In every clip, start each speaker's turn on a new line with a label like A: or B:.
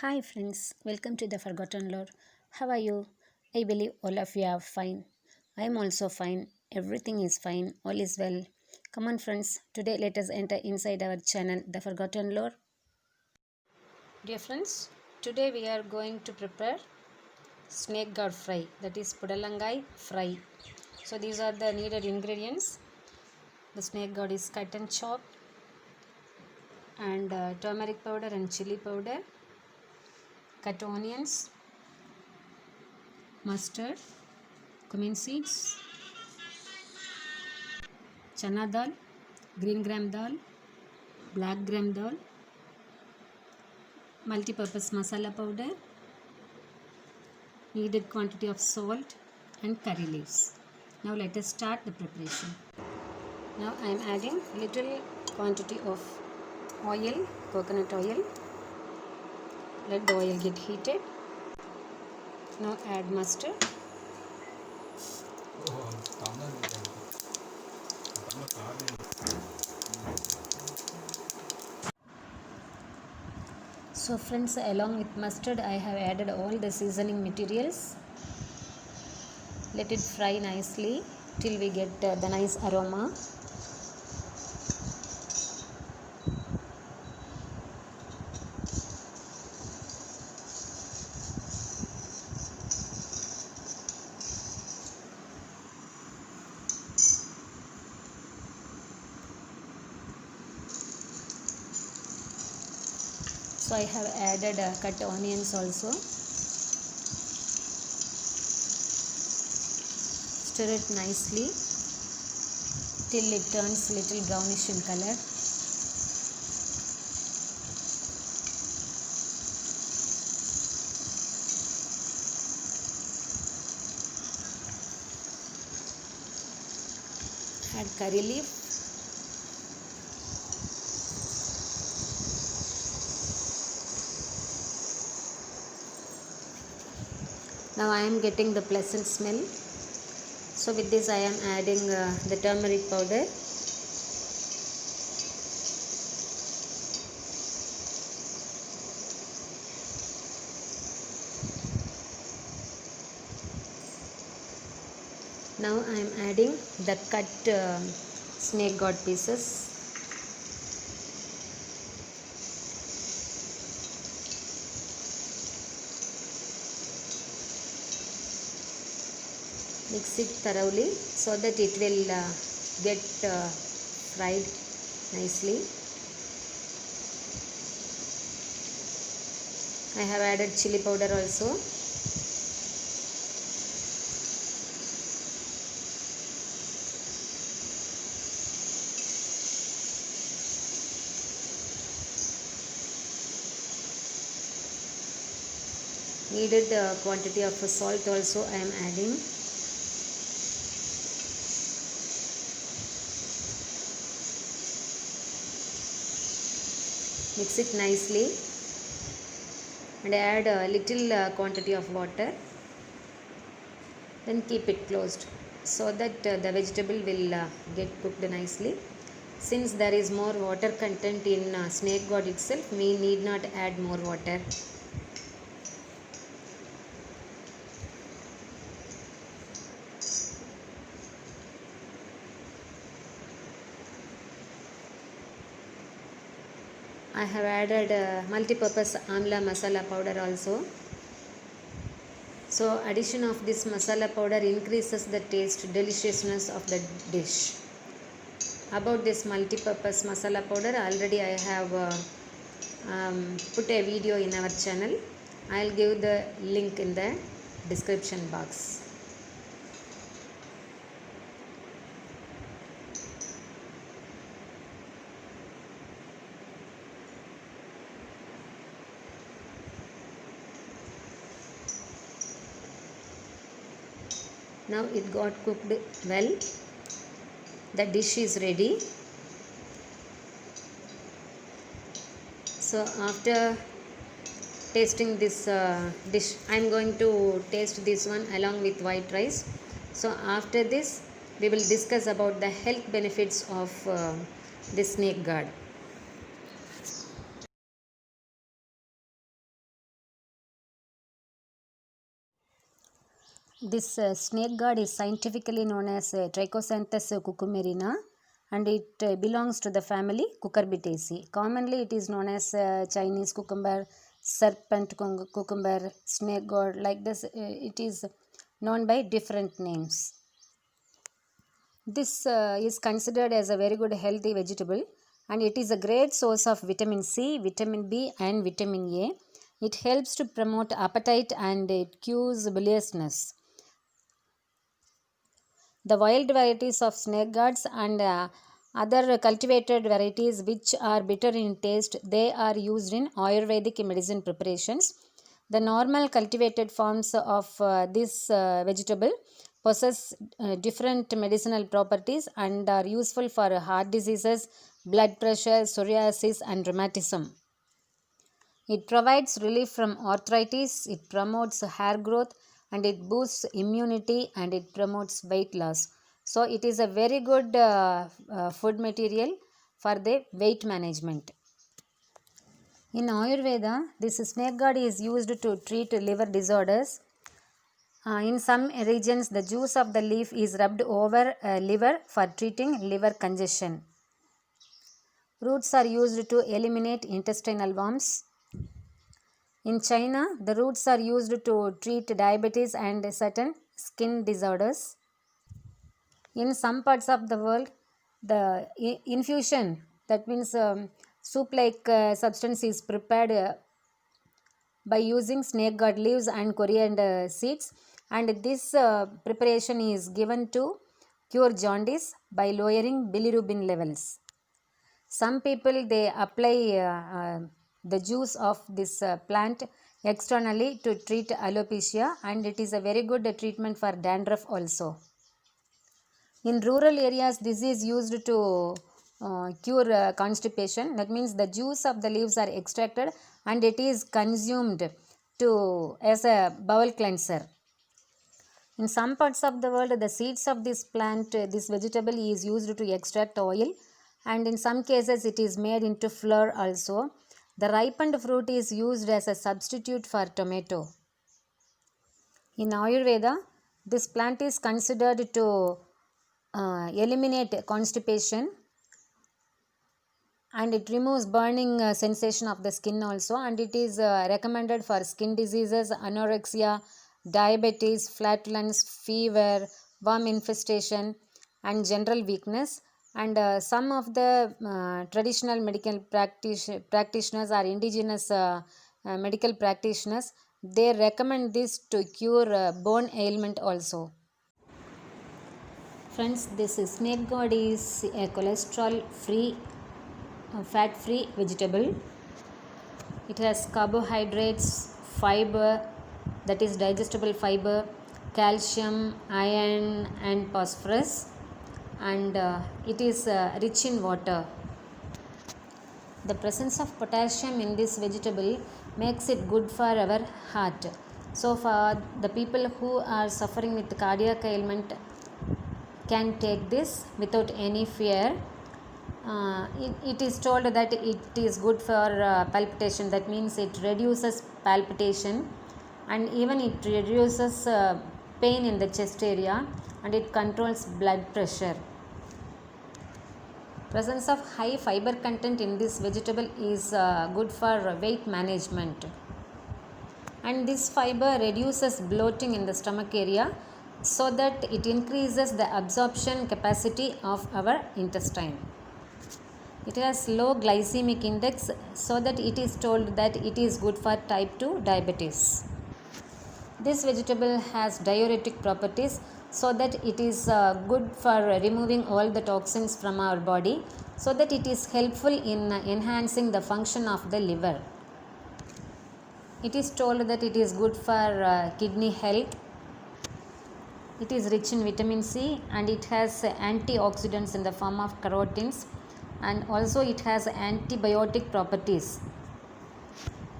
A: Hi friends, welcome to the Forgotten Lore. How are you? I believe all of you are fine. I am also fine. Everything is fine. All is well. Come on friends, today let us enter inside our channel, The Forgotten Lore. Dear friends, today we are going to prepare snake gourd fry, that is pudalangai fry. So these are the needed ingredients. The snake gourd is cut and chopped, and turmeric powder and chili powder, cut onions, mustard, cumin seeds, chana dal, green gram dal, black gram dal, multi-purpose masala powder, needed quantity of salt and curry leaves. Now let us start the preparation. Now I am adding little quantity of oil, coconut oil. Let the oil get heated. Now add mustard. So friends, along with mustard I have added all the seasoning materials. Let it fry nicely till we get the nice aroma. So I have added cut onions also. Stir it nicely till it turns little brownish in color. Add curry leaf. Now I am getting the pleasant smell. So with this I am adding the turmeric powder. Now I am adding the cut snake gourd pieces. Mix it thoroughly so that it will get fried nicely. I have added chili powder also. Needed quantity of salt also I am adding. Mix it nicely and add a little quantity of water. Then keep it closed so that the vegetable will get cooked nicely. Since there is more water content in snake gourd itself, we need not add more water. I have added multi-purpose amla masala powder also. So addition of this masala powder increases the taste, deliciousness of the dish. About this multi-purpose masala powder, already I have put a video in our channel. I'll give the link in the description box. Now it got cooked well. The dish is ready. So after tasting this dish, I am going to taste this one along with white rice. So after this we will discuss about the health benefits of this snake gourd. This snake gourd is scientifically known as Trichosanthus cucumerina, and it belongs to the family Cucurbitaceae. Commonly, it is known as Chinese cucumber, serpent cucumber, snake gourd. Like this, it is known by different names. This is considered as a very good healthy vegetable, and it is a great source of vitamin C, vitamin B, and vitamin A. It helps to promote appetite and it cures biliousness. The wild varieties of snake gourds and other cultivated varieties which are bitter in taste, they are used in Ayurvedic medicine preparations. The normal cultivated forms of this vegetable possess different medicinal properties and are useful for heart diseases, blood pressure, psoriasis, and rheumatism. It provides relief from arthritis, it promotes hair growth, and it boosts immunity, and it promotes weight loss. So, it is a very good food material for the weight management. In Ayurveda, this snake gourd is used to treat liver disorders. In some regions, the juice of the leaf is rubbed over liver for treating liver congestion. Roots are used to eliminate intestinal worms. In China, the roots are used to treat diabetes and certain skin disorders. In some parts of the world, the infusion, that means soup like substance, is prepared by using snake gourd leaves and coriander seeds, and this preparation is given to cure jaundice by lowering bilirubin levels. Some people, they apply the juice of this plant externally to treat alopecia, and it is a very good treatment for dandruff also. In rural areas, this is used to cure constipation. That means the juice of the leaves are extracted and it is consumed as a bowel cleanser. In some parts of the world, the seeds of this plant, this vegetable, is used to extract oil, and in some cases it is made into flour also. The ripened fruit is used as a substitute for tomato. In Ayurveda, this plant is considered to eliminate constipation, and it removes burning sensation of the skin also, and it is recommended for skin diseases, anorexia, diabetes, flatulence, fever, worm infestation, and general weakness. And some of the traditional medical practitioners or indigenous medical practitioners, they recommend this to cure bone ailment also. Friends, this snake gourd is a cholesterol free, fat free vegetable. It has carbohydrates, fiber, that is digestible fiber, calcium, iron, and phosphorus, and it is rich in water. The presence of potassium in this vegetable makes it good for our heart. So, for the people who are suffering with cardiac ailment, can take this without any fear. It is told that it is good for palpitation. That means it reduces palpitation, and even it reduces pain in the chest area, and it controls blood pressure. Presence of high fiber content in this vegetable is good for weight management, and this fiber reduces bloating in the stomach area, so that it increases the absorption capacity of our intestine. It has low glycemic index, so that it is told that it is good for type 2 diabetes. This vegetable has diuretic properties, so that it is good for removing all the toxins from our body, so that it is helpful in enhancing the function of the liver. It is told that it is good for kidney health. It is rich in vitamin C, and it has antioxidants in the form of carotenes, and also it has antibiotic properties.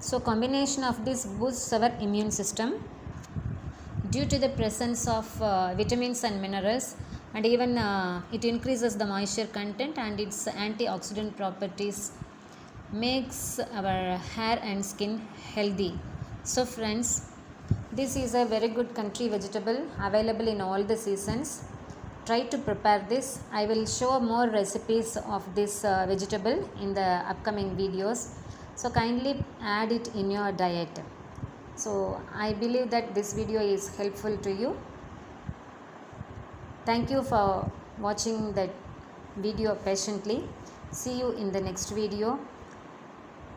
A: So combination of this boosts our immune system due to the presence of vitamins and minerals, and even it increases the moisture content, and its antioxidant properties makes our hair and skin healthy. So friends, This is a very good country vegetable available in all the seasons. Try to prepare this. I will show more recipes of this vegetable in the upcoming videos. So kindly add it in your diet. So I believe that this video is helpful to you. Thank you for watching that video patiently. See you in the next video.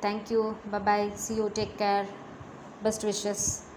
A: Thank you. Bye bye. See you. Take care. Best wishes.